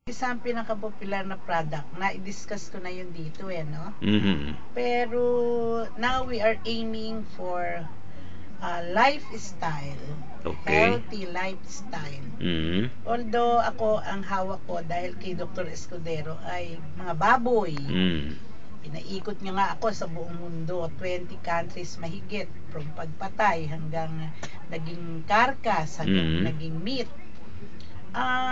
Isang pinaka-popular na product na i-discuss ko na yun dito no? Pero now we are aiming for lifestyle. Okay. Healthy lifestyle. Although ako, ang hawak ko dahil kay Dr. Escudero ay mga baboy. Pinaikot niya nga ako sa buong mundo, 20 countries mahigit, from pagpatay hanggang naging karkas, hanggang naging meat.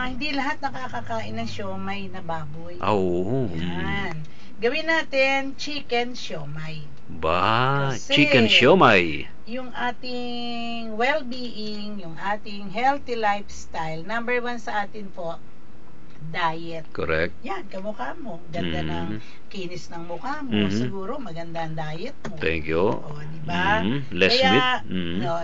Hindi lahat nakakakain ng siomay na baboy. Yan. Gawin natin chicken siomay. Chicken siomay. Yung ating well-being, yung ating healthy lifestyle, number 1 sa atin po, diet. Correct. Yan, kamukha mo. Ganda ng kinis ng mukha mo. Siguro maganda ang diet mo. Thank you. O, diba? Less meat.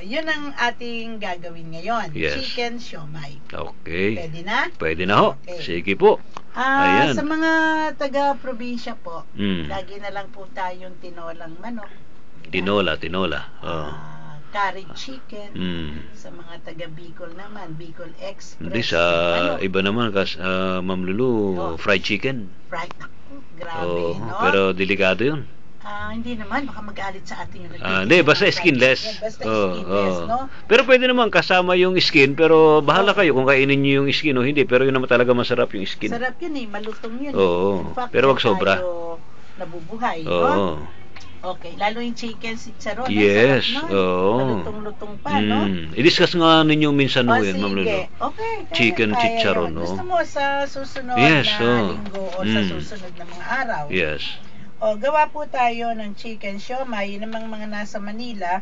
Yun ang ating gagawin ngayon. Yes. Chicken siomay. Okay. Pwede na? Pwede na ho. Okay. Sige po. Ayan. Sa mga taga-probinsya po, lagi na lang po tayong tinolang manok. Tinola. Curry chicken. Sa mga taga Bicol naman, Bicol Express. Hindi sa iba naman Ma'am Lulu, fried chicken. Fried, grabe, no? Pero delikado 'yun. Hindi naman, baka magalit sa atin yung hindi, basta skinless. Basta skinless, no? Pero pwede naman kasama yung skin, pero bahala kayo kung kainin niyo yung skin o hindi, pero yun naman talaga masarap yung skin. Sarap yun malutong yun. Oo. In fact, pero wag sobra. Nabubuhay, no? Okay, lalo yung chicken chicharon. Yes, malutong-lutong pa, no? I-discuss nga ninyo minsan mo yan, Ma'am Lulu. Okay. Chicken chicharon, no? Gusto mo sa susunod na linggo o sa susunod na mga araw? Yes. Gawa po tayo ng chicken siomay. Yun namang mga nasa Manila.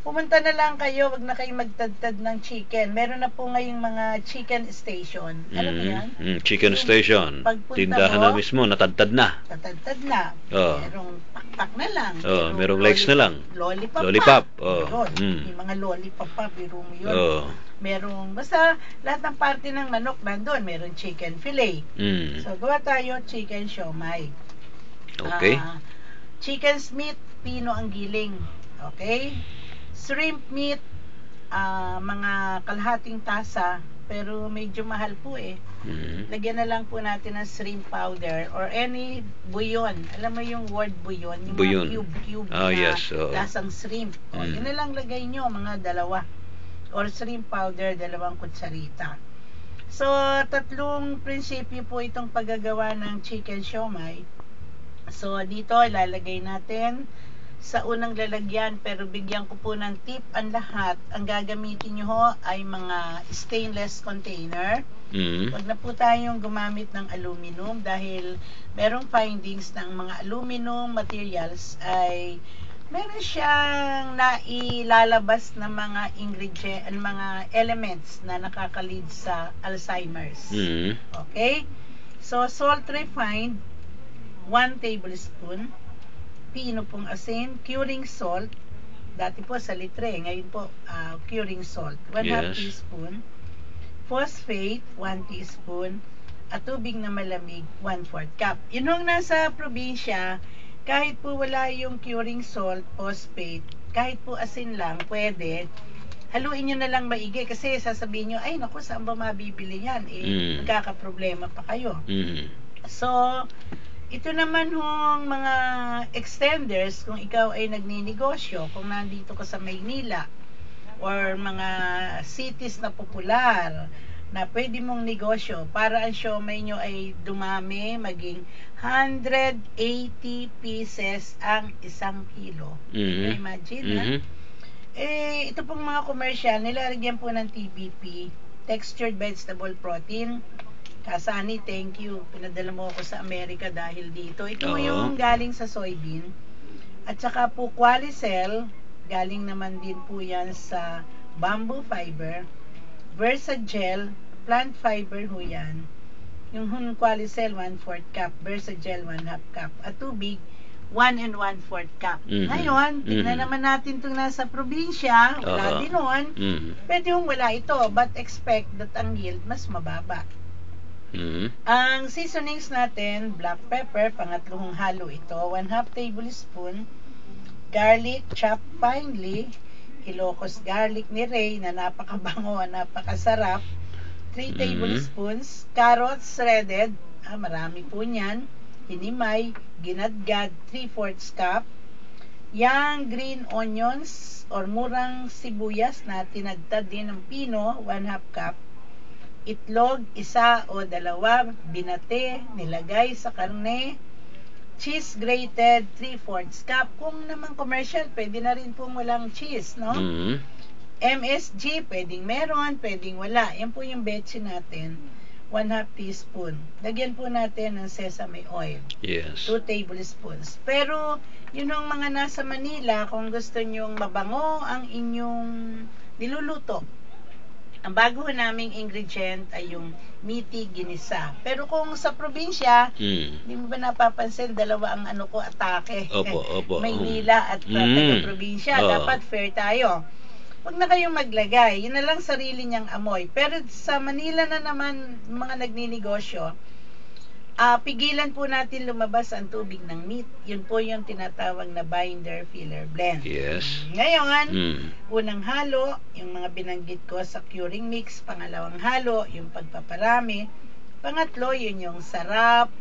Pumunta na lang kayo, wag na kayong magtadtad ng chicken. Meron na po ngayong mga chicken station. Alam mo yan? Chicken station. Tindahan na mismo, natadtad na. Natadtad na. Merong pakpak na lang. Merong legs na lang. Lollipop. Yung mga lollipop pa, biro mo yun. Merong, basta lahat ng parte ng manok nandun. Merong chicken fillet. So, gawa tayo chicken siomay. Okay. Chicken's meat, pino ang giling. Okay? Shrimp meat, mga kalahating tasa, pero medyo mahal po Lagyan na lang po natin ng shrimp powder or any bouillon. Alam mo yung word bouillon? Yung bouillon. Mga cube na yes, lasang shrimp. Yun na lang lagay nyo, mga 2. Or shrimp powder, 2 kutsarita. So, 3 prinsipyo po itong paggagawa ng chicken siomay. So, dito ilalagay natin sa unang lalagyan, pero bigyan ko po ng tip ang lahat. Ang gagamitin nyo ho ay mga stainless container. Huwag na po tayong gumamit ng aluminum dahil merong findings ng mga aluminum materials ay meron siyang nailalabas na mga ingredient, mga elements na nakaka-lead sa Alzheimer's. Okay? So, salt refined, 1 tablespoon. Pino pong asin, curing salt, dati po sa litre, ngayon po curing salt, 1/2 teaspoon, phosphate, 1 teaspoon, at tubig na malamig, 1/4 cup. Yun ang nasa probinsya, kahit po wala yung curing salt, phosphate, kahit po asin lang, pwede, haluin nyo na lang maigi kasi sasabihin nyo, ay naku, saan ba mabibili yan? Magkakaproblema pa kayo. So, ito naman hong mga extenders, kung ikaw ay nagninegosyo, kung nandito ka sa Maynila, or mga cities na popular, na pwede mong negosyo, para ang siomay nyo ay dumami, maging 180 pieces ang 1 kilo. Imagine, ito pong mga commercial, nilalagyan po ng TVP, textured vegetable protein. Kasani, thank you. Pinadala mo ako sa Amerika dahil dito. Ito yung galing sa soybean. At saka po Qualicel, galing naman din po yan sa bamboo fiber. Versagel, plant fiber ho yan. Yung Qualicel, 1/4 cup. Versagel, 1/2 cup. At tubig, 1 1/4 cup. Ngayon, tignan naman natin itong nasa probinsya. Wala din nun. Pwede yung wala ito, but expect that ang yield mas mababa. Ang seasonings natin, black pepper, pangatlong halo ito, 1/2 tablespoon, garlic chopped finely, Ilocos garlic ni Ray na napakabango, napakasarap, 3 tablespoons. Carrots shredded, marami po niyan. Hinimay, ginadgad, 3/4 cup. Yang green onions or murang sibuyas na tinagtad din ng pino, 1/2 cup. Itlog, 1 o 2, binate, nilagay sa karne. Cheese grated, 3/4 cup. Kung naman commercial, pwede na rin pong walang cheese, no? MSG, pwedeng meron, pwedeng wala. Yan po yung betsi natin. 1/2 teaspoon. Lagyan po natin ng sesame oil. Yes. 2 tablespoons. Pero, yun ang mga nasa Manila, kung gusto nyong mabango ang inyong niluluto, ang bago naming ingredient ay yung meaty ginisa. Pero kung sa probinsya, hindi mo ba napapansin, dalawa ang atake? Opo. Maynila at taga-probinsya. Dapat fair tayo. Huwag na kayong maglagay. Yun na lang sarili niyang amoy. Pero sa Manila na naman, mga nagninegosyo, pigilan po natin lumabas ang tubig ng meat. Yun po yung tinatawag na binder filler blend. Yes. Ngayon, unang halo, yung mga binanggit ko sa curing mix. Pangalawang halo, yung pagpaparami. Pangatlo, yun yung sarap,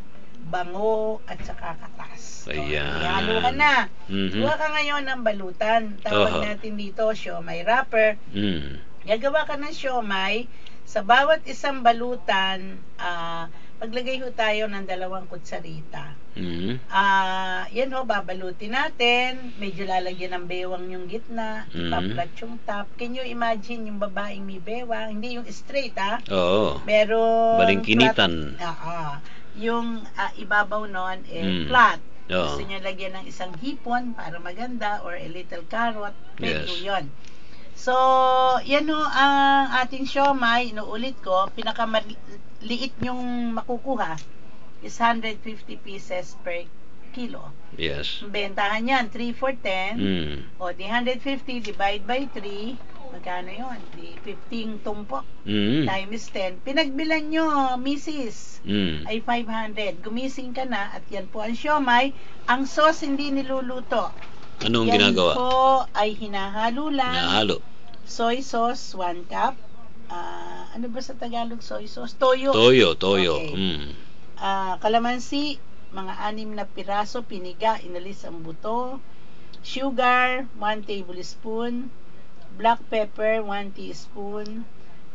bango, at saka katas. Ayan. Halo ka na. Kuha ka ngayon ng balutan. Tawag natin dito, siomay wrapper. Gagawa ka ng siomay. Sa bawat isang balutan, paglagay ho tayo ng 2 kutsarita. Yan ho, babalutin natin. Medyo lalagyan ng bewang yung gitna. Ipaplat yung top. Can you imagine yung babaeng may bewang? Hindi yung straight, Oo. Meron balingkinitan. Yung ibabaw nun, flat. Oo. Gusto nyo lagyan ng isang hipon para maganda or a little carrot. Pwede yun. So, yan ho ang ating siomay. Inuulit ko, pinakamaliit nyong makukuha is 150 pieces per kilo. Yes. Bentahan yan, 3 for 10. O, di 150 divide by 3. Magkano yun? Di 15 tumpok. Times 10. Pinagbilan nyo, misis, ay 500. Gumising ka na at yan po ang siomay. Ang sauce hindi niluluto. Anong yan ginagawa? Yan po ay hinahalo lang. Hinahalo. Soy sauce, 1 cup. Ano ba sa Tagalog soy sauce? Toyo. Toyo. Okay. Kalamansi, mga 6 na piraso, piniga, inalis ang buto. Sugar, 1 tablespoon. Black pepper, 1 teaspoon.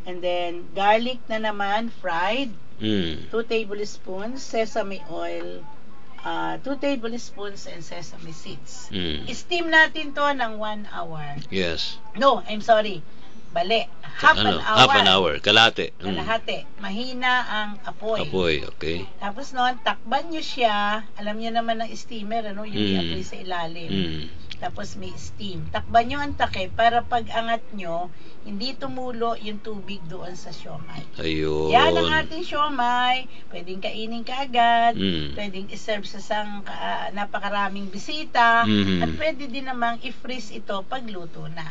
And then, garlic na naman, fried. 2 tablespoons. Sesame oil, 2 tablespoons and sesame seeds. Steam natin to ng 1 hour. Yes. No, I'm sorry. Bali. Half an hour. Half an hour. Kalahati. Kalahati. Mahina ang apoy. Okay. Tapos noon, takban nyo siya. Alam nyo naman ng steamer, yung i-apply sa ilalim. Tapos may steam. Takban nyo ang takip para pag angat nyo, hindi tumulo yung tubig doon sa siomay. Ayun. Yan ang ating siomay. Pwedeng kainin ka agad. Pwedeng iserve sa napakaraming bisita. At pwede din namang i-freeze ito pag luto na.